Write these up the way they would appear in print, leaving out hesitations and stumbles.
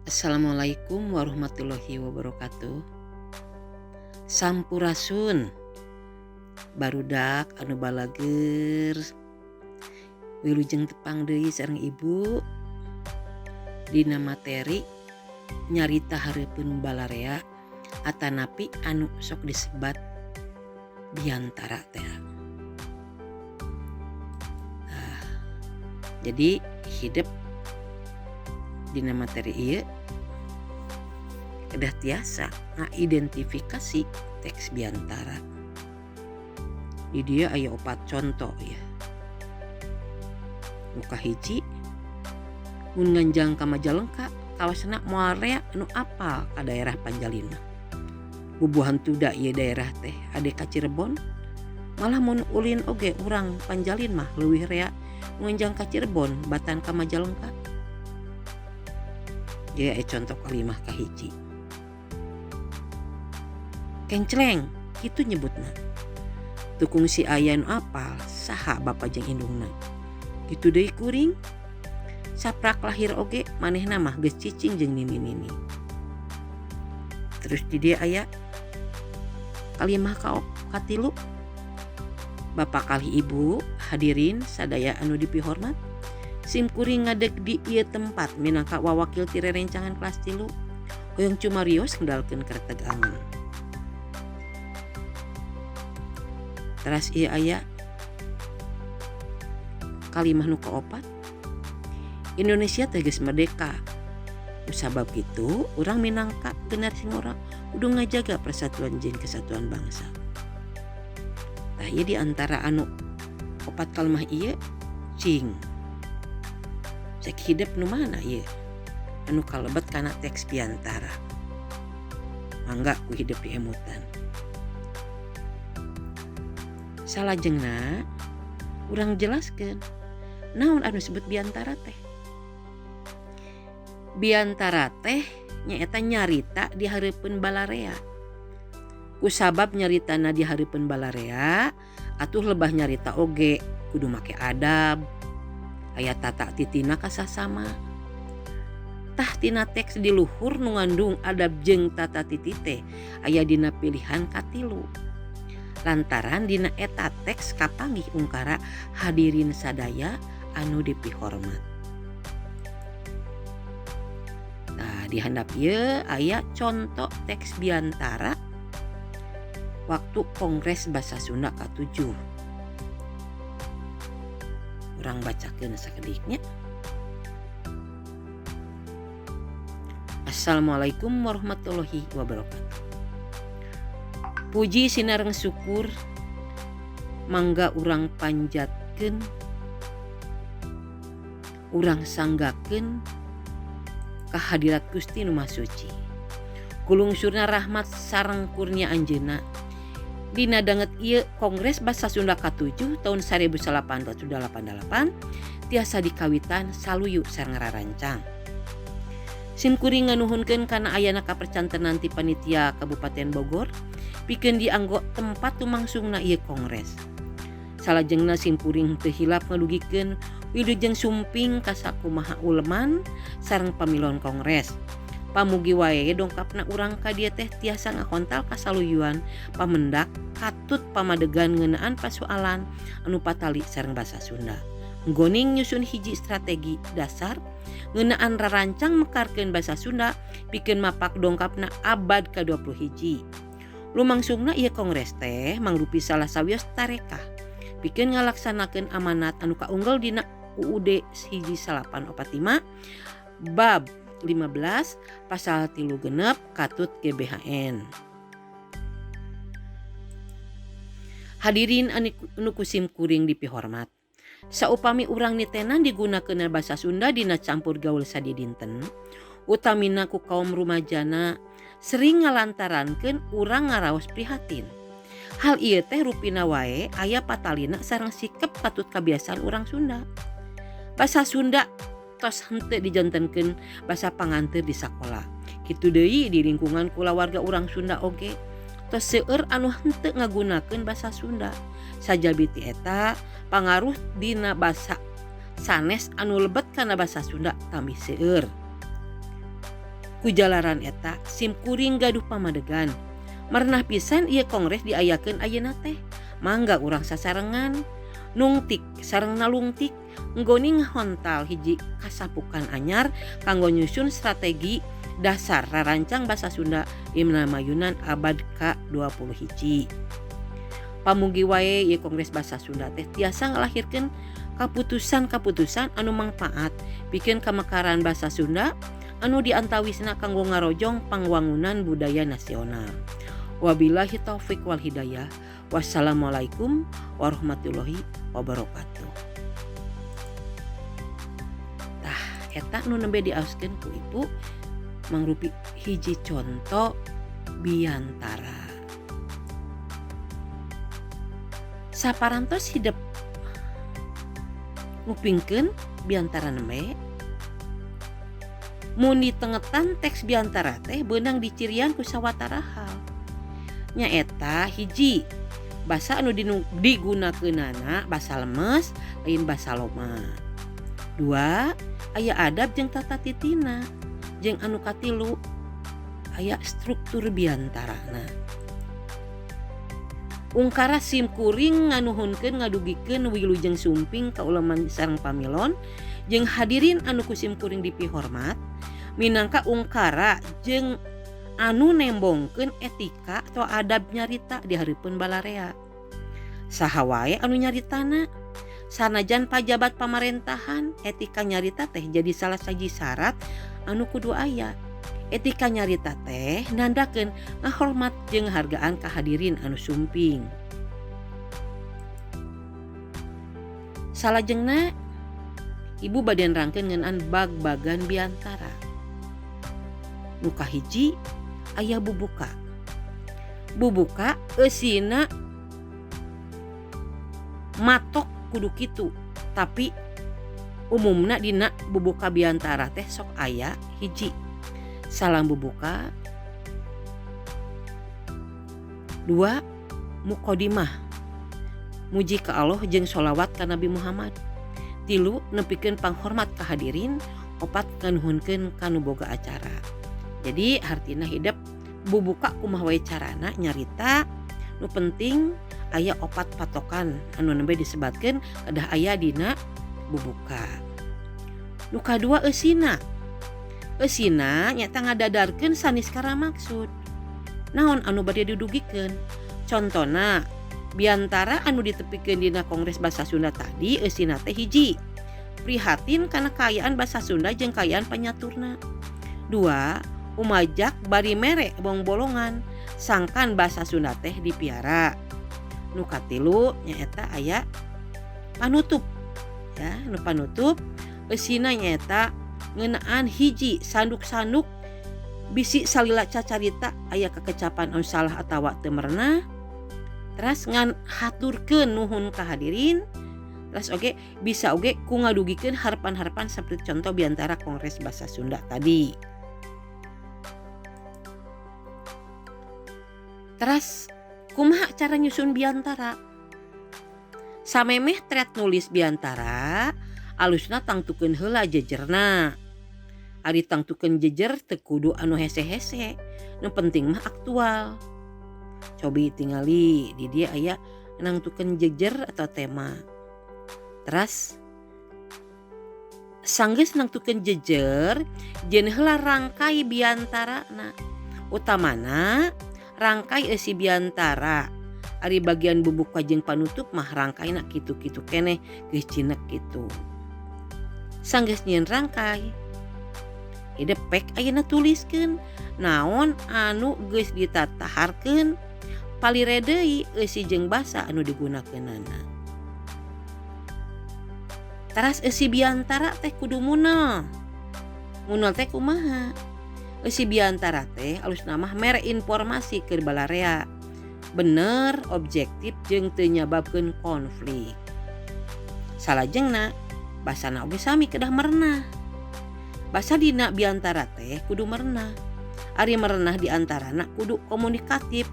Assalamualaikum warahmatullahi wabarakatuh. Sampurasun barudak anu balager wilujeng tepang deui sareng ibu dina materi nyarita hareupeun balarea atanapi anu sok disebat biantara teh. Jadi hidup dina materi ieu kedah tiasa ngidentifikasi teks biantara. Di dia aya 4 contoh ya. Nu kahiji mun nganjang ka Majalengka kawasana moal rea anu apal ka daerah Panjalina. Bubuhan tuda ieu daerah teh ade ka Cirebon. Malah mun ulin oge urang Panjalin mah leuwih rea nganjang ka Cirebon batan ka Majalengka. Jadi contoh kalimah kahiji. Kencleng kitu nyebutna. Tukung si aya nu apal saha bapa jeung indungna. Kitu deui kuring. Saprak lahir oge manehna mah geus cicing jeung nini-nini. Terus di dia aya kalimah katilu. Bapak kali ibu hadirin sadaya anu dipihormat. Sim kuring ngadeg di ieu tempat minangka wawakil ti rerencangan kelas 3 hoyong cumarios ngandalkeun kareteg angeun. Teras ieu aya kalimah nu kaopat. Indonesia teh geus merdeka. Kusabab kitu urang minangka generasi ngora kudu ngajaga persatuan jeung kesatuan bangsa. Tah ieu di antara anu 4 kalimah ieu cing cek hidup nu mana ieu anu kalebet kana teks biantara. Mangga ku hidup di emutan. Salajengna urang jelaskeun naon anu disebut biantara teh. Biantara teh nyaeta nyarita di hareupeun balarea. Kusabab nyaritana di hareupeun balarea atuh lebah nyarita oge kudu make adab. Aya tata titina kasasama. Tah tina teks di luhur nu ngandung adab jeung tata titi teh aya dina pilihan katilu. Lantaran dina eta teks kapanggih ungkara hadirin sadaya anu dipihormat. Nah, di handap ieu aya contoh teks biantara waktu Kongres Basa Sunda ke-7. Urang bacakeun sakediknya. Assalamualaikum warahmatullahi wabarakatuh. Puji sinareng syukur mangga urang panjatkeun urang sanggakeun kahadirat Gusti Nu Maha Suci. Kulungsurna rahmat sareng kurnia anjeunna dina danget ieu Kongres Basa Sunda ke-7 tahun 1888 tiasa dikawitan saluyu sareng rarancang. Sim kuring nganuhunkeun kana ayana kapercantenan ti panitia Kabupaten Bogor pikeun dianggo tempat tumangsungna ieu kongres. Salajengna sim kuring teu hilap ngadugikeun wilujeng sumping ka sakumaha uleman sareng pamilon kongres. Pamugi wae dongkapna urang ka dieu teh tiasa ngakontal kasaluyuan pamendak katut pamadegan ngeunaan pasoalan anu patali sareng basa Sunda. Nggoning nyusun hiji strategi dasar ngeunaan rarancang mekarkeun basa Sunda pikeun mapak dongkapna abad ke-21. Lumangsungna ieu kongres teh mangrupi salah sawios tarekah pikeun ngalaksanakeun amanat anu kaunggel dina UUD 1845 bab 15 pasal 36 katut GBHN. Hadirin anu kusim kuring dipihormat. Saupami urang nitenan digunakeun basa Sunda dina campur gaul sadi dinten, utamina ku kaum rumajana sering ngalantarankeun urang ngaraos prihatin. Hal ieu teh rupina wae aya patalina sareng sikep katut kabiasaan urang Sunda. Basa Sunda tos henteu dijantenkeun basa panganteur di sakola. Kitu deui di lingkungan kulawarga urang Sunda oge. Tos seueur anu henteu ngagunakeun basa Sunda. Sajabi ti eta pangaruh dina basa sanes anu lebet kana basa Sunda tamih seueur. Ku jalaran eta simkuring gaduh pamadegan. Merenah pisan ieu kongres diayakeun ayeuna teh. Mangga urang sasarengan nungtik sareng nalungtik nggoni ngahontal hiji kasapukan anyar kanggo nyusun strategi dasar rarancang basa Sunda Imna Mayunan abad ke-21. Pamugi wae ieu kongres basa Sunda teh tiasa ngalahirkeun kaputusan-kaputusan anu mangpaat pikeun kamekaran basa Sunda anu diantawisna kanggo ngarojong pangwangunan budaya nasional. Wabillahi taufik wal hidayah. Wassalamualaikum warahmatullahi wabarakatuh. Tah eta nu nembe diaoskeun ku ibu mangrupi hiji contoh biantara. Saparantos hidup ngupingkeun biantara nembe. Mun ditengetan teks biantara teh beunang dicirian ku sawatara hal. Nyaeta hiji basa anu digunakeunana basa lemes lain basa loma. 2 aya adab jeung tata titina. Jeung anu katilu aya struktur biantarana. Ungkara simkuring nganuhunkeun ngadugikeun wilujeng sumping kauleman sareng pamilon jeung hadirin anu ku simkuring dipihormat minangka ungkara jeung anu nembongkeun etika atau adab nyarita di hareupeun balarea. Saha wae anu nyaritana sanajan pajabat pamarentahan etika nyarita teh jadi salah saji syarat anu kudu aya. Etika nyarita teh nandakeun ngahormat jeung hargaan kahadirin anu sumping. Salajengna ibu bade nerangkeun ngeunaan bag-bagan biantara. Nu kahiji aya bubuka. Bubuka eusina matok kudu kitu, tapi umumna dina bubuka biantara teh sok aya hiji salam bubuka, 2 mukodimah muji ka Allah jeung sholawat ka Nabi Muhammad, 3 nepikeun panghormat ka hadirin, 4 nganuhunkeun kanu boga acara. Jadi hartina hidup bubuka kumaha wae carana nyarita nu penting aya 4 patokan anu nembe disebatkeun kedah aya dina bubuka. Nu kadua eusina. Eusina nyata ngadadarkeun sanis kara maksud. Naon anu bade didugikeun? Contona biantara anu ditepikeun dina Kongres Basa Sunda tadi eusina teh hiji. Prihatin kana kaayaan basa Sunda jeung kaayaan panyaturna. 2 umajak bari mere bolongan sangkan basa Sunda teh dipiara. Nu katilu nyaeta aya panutup. Ya, nu panutup eusina nyaeta ngeunaan hiji sanduk-sanduk bisi salila cacarita aya kekecapan anu salah atawa teu merenah. Teras ngan haturkeun nuhun ka hadirin. Teras oge bisa oge ku ngadugikeun harapan-harapan saperti contoh biantara Kongres Basa Sunda tadi. Teras kumaha cara nyusun biantara? Samemeh tret nulis biantara alusna tangtukeun heula jejerna. Ari tangtukeun jejer teu kudu anu hese-hese, nu penting mah aktual. Cobi tingali di dia aya nangtukeun jejer atau tema. Teras sanggeus nangtukeun jejer jeun heula rangkai biantarana. Utamana rangkai eusi biantara. Ari bagian bubuka jeung panutup mah rangkaina kitu-kitu keneh geus cinek kitu. Sanggeus nyieun rangkai hidep pek ayeuna tuliskeun naon anu geus ditataharkeun palire deui eusi jeung basa anu digunakeunana. Taras eusi biantara teh kudu munel. Munel teh kumaha? Eusi biantara teh alusna mah mere informasi keur balarea. Bener, objektif jeung teu nyababkeun konflik. Salajengna basana oge sami kedah merenah. Basa dina biantara teh kudu merenah. Ari merenah diantarana kudu komunikatif.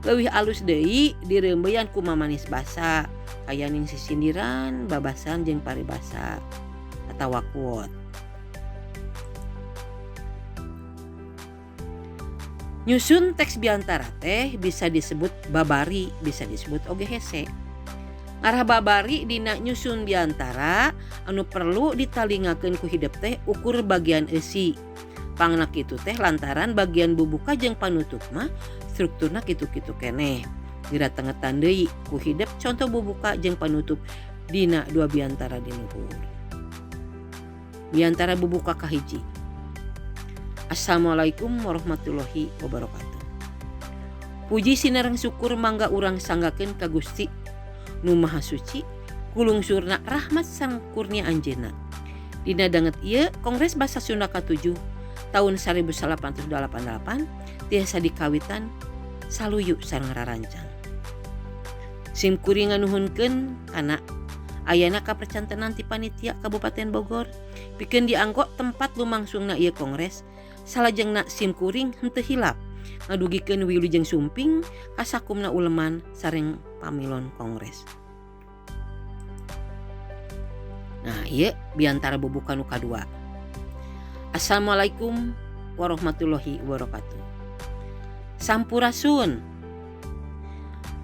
Leuwih alus deui dirembeyan ku mamanis basa. Aya ning sisindiran, babasan jeung paribasa atawa quote. Nyusun teks biantara teh bisa disebut babari, bisa disebut oge hese. Ngarah babari dina nyusun biantara anu perlu ditalingakeun ku hideep teh ukur bagian eusi. Pangna kitu teh lantaran bagian bubuka jeung panutup mah strukturna kitu-kitu keneh. Diratengetan deui ku hideep contoh bubuka jeung panutup dina dua biantara di luhur. Biantara bubuka kahiji. Assalamualaikum warahmatullahi wabarakatuh. Puji sinareng syukur mangga urang sanggakeun ka Gusti Nu Maha Suci kulungsurna rahmat sang kurnia anjeunna. Dina danget ieu Kongres Basa Sunda ka-7 tahun 1888 tiasa dikawitan saluyu sareng rarancang. Sim kuring nganuhunkeun kana ayana kapercantenan ti panitia Kabupaten Bogor pikeun dianggo tempat lumangsungna ieu kongres. Salajengna sim kuring henteu hilap ngadugikeun wilujeng sumping kasakumna uleman sareng pamilon kongres. Nah, ieu biantara bubuka nu kadua. Assalamualaikum warahmatullahi wabarakatuh. Sampurasun.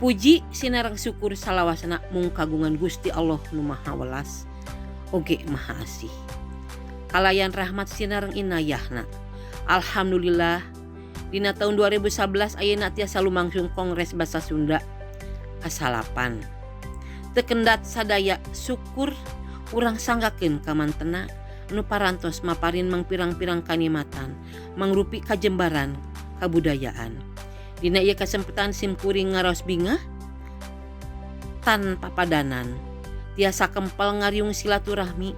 Puji sinareng syukur salawasna mung kagungan Gusti Allah Nu Maha Welas oge Maha Asih. Kalayan rahmat sinareng inayahna. Alhamdulillah dina tahun 2011 ayeuna tiasa lumangsung Kongres Basa Sunda ka-8. Teu kendat sadaya syukur urang sanggakeun ka mantena anu parantos maparin mangpirang-pirang kanikmatan mangrupi kajembaran kabudayaan. Dina ieu kasempetan sim kuring ngaraos bingah tanpa padanan tiasa kempel ngariung silaturahmi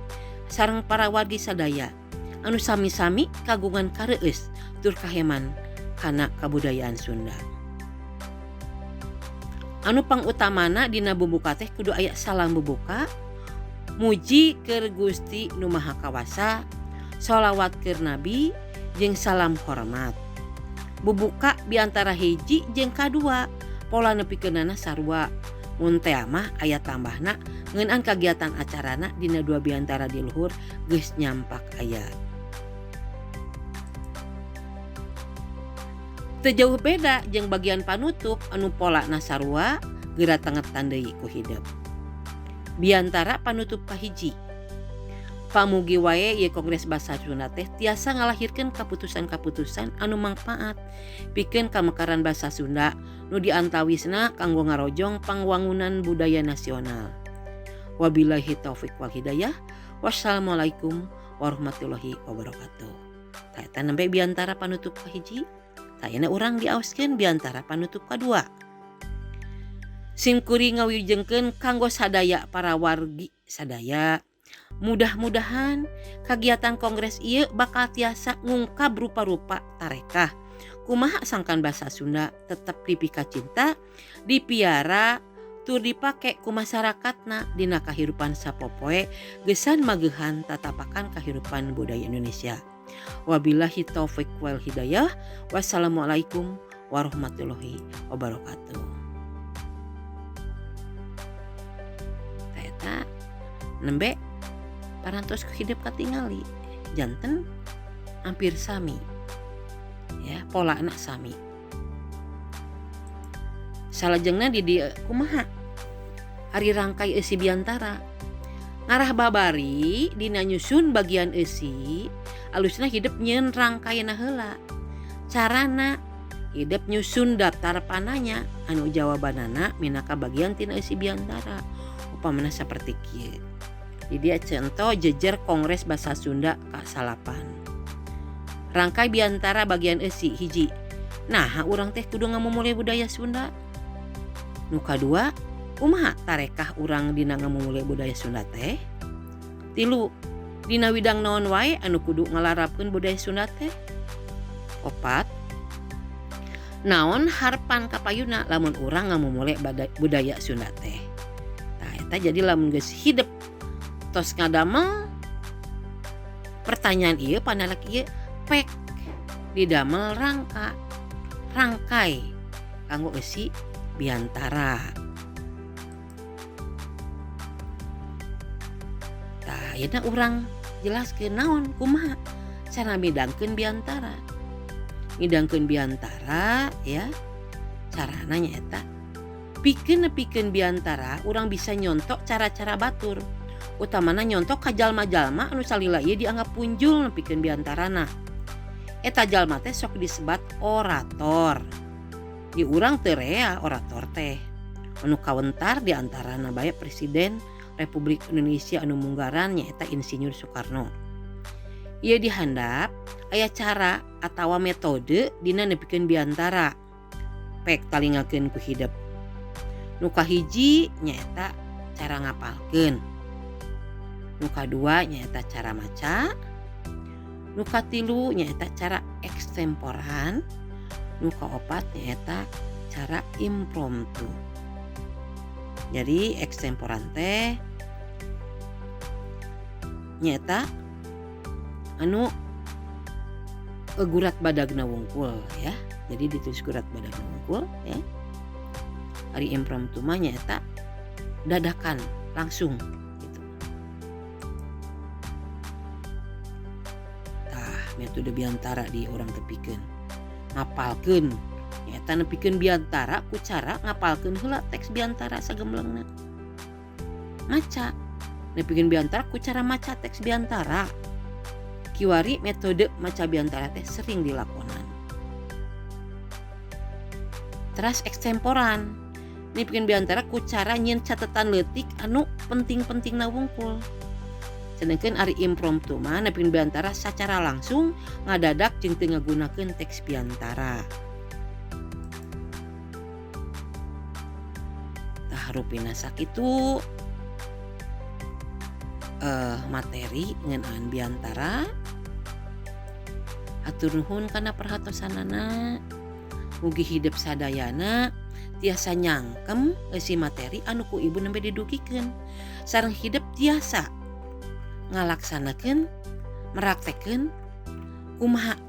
sareng para wargi sadaya anu sami-sami kagungan kareueus tur kaheman kana kabudayaan Sunda. Anu pangutamana dina bubuka teh kudu aya salam bubuka, muji keur Gusti Nu Maha Kawasa, sholawat keur Nabi jeung salam hormat. Bubuka biantara hiji jeung kadua pola nepikeunana sarua. Mun teh mah aya tambahna ngeunaan kagiatan acarana dina dua biantara di luhur geus nyampak aya. Teu jauh beda jeung bagian panutup anu polana sarua geura tengetan deui ku hideep. Biantara panutup kahiji. Pamugi wae ieu Kongres Basa Sunda teh tiasa ngalahirkeun kaputusan-kaputusan anu mangpaat pikeun kamekaran basa Sunda nu diantawisna kanggo ngarojong pangwangunan budaya nasional. Wabillahi taufik wal hidayah. Wassalamualaikum warahmatullahi wabarakatuh. Eta nembe biantara panutup kahiji. Tayana urang diaoskeun biantara panutup kadua. Sim kuring ngawilujengkeun kanggo sadaya para wargi sadaya. Mudah-mudahan kagiatan kongres ieu bakal tiasa ngungkap rupa-rupa tarekah kumaha sangkan basa Sunda tetep dipika cinta, dipiara, tur dipake ku masyarakatna dina kahirupan sapopoe geusan mageuhan tatapakan kahirupan budaya Indonesia. Wabillahi taufik wal hidayah. Wassalamualaikum warahmatullahi wabarakatuh. Eta nembe parantos hidup katingali janten hampir sami ya pola anak sami. Salajengna di dieu kumaha ari rangkai eusi biantara ngarah babari dina nyusun bagian eusi alusna hidup nyeun rangkaina heula. Carana hidup nyusun daftar pananya anu jawabanana minangka bagian tina eusi biantara. Upamana saperti kieu. Di dia contoh jejer Kongres Basa Sunda ka-8. Rangkai biantara bagian eusi hiji. Nah, urang teh kudu ngamumule budaya Sunda. Nu kadua, kumaha tarekah urang dina ngamumule budaya Sunda teh? 3. Dina widang naon wae anu kudu ngalarapkeun budaya Sunda teh? 4. Naon harapan kapayuna lamun urang ngamumule budaya Sunda teh? Tah eta jadi lamun geus hidup tos ngadamel pertanyaan ieu panalak ieu pek didamel rangkai kanggo eusi biantara. Ayeuna urang jelaskeun naon kumaha cara midangkeun biantara. ngidangkeun biantara ya. Carana nyaeta pikeun biantara urang bisa nyontok cara-cara batur. Utamana nyontok ka jalma-jalma anu salila ieu dianggap punjul nepikeun biantarana. Eta jalma teh sok disebat orator. Di urang teu rea orator teh. Anu kawentar diantarana bae Presiden Republik Indonesia anu munggaran nyaeta Insinyur Soekarno. Ieu dihandap aya cara atawa metode dina nepikeun biantara. Pek talingakeun ku hideep. Nu kahiji nyaeta cara ngapalkeun. Nu kadua nyaeta cara maca. Nu katilu nyaeta cara ekstemporan. Nu kaopat nyaeta cara impromptu. Jadi ekstemporan teh nyaeta anu gurat badagna wungkul ya. Jadi ditulis gurat badagna wungkul ya. Ari impromptu mah nyaeta dadakan langsung gitu. Metode biantara di orang tepikeun ngapalkeun nyaeta nepikeun biantara ku cara ngapalkeun heula teks biantara sagemblengna. Maca nepikeun biantara ku cara maca teks biantara. Kiwari metode maca biantara teh sering dilakonan. Teras ekstemporan nepikeun biantara ku cara nyieun catetan leutik anu penting-pentingna wungkul. Sedangkan ari impromptu mah nepikeun biantara sacara langsung ngadadak jeung teu ngagunakeun teks biantara. Tah rupina sakitu materi ngeunaan biantara. Hatur nuhun kana perhatosanana. Mugi hideep sadayana tiasa nyangkem eusi materi anu ku ibu nembe didugikeun. Sareng hideep tiasa ngalaksanakeun meraktekeun kumaha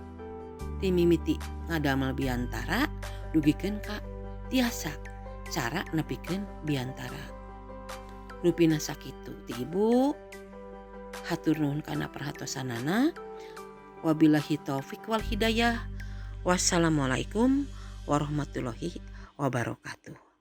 ti mimiti ngadamel biantara dugikeun ka tiasa cara nepikeun biantara. Rupina sakitu ti ibu. Hatur nuhun kana perhatosanana. Wabillahi taufik wal hidayah. Wassalamualaikum warahmatullahi wabarakatuh.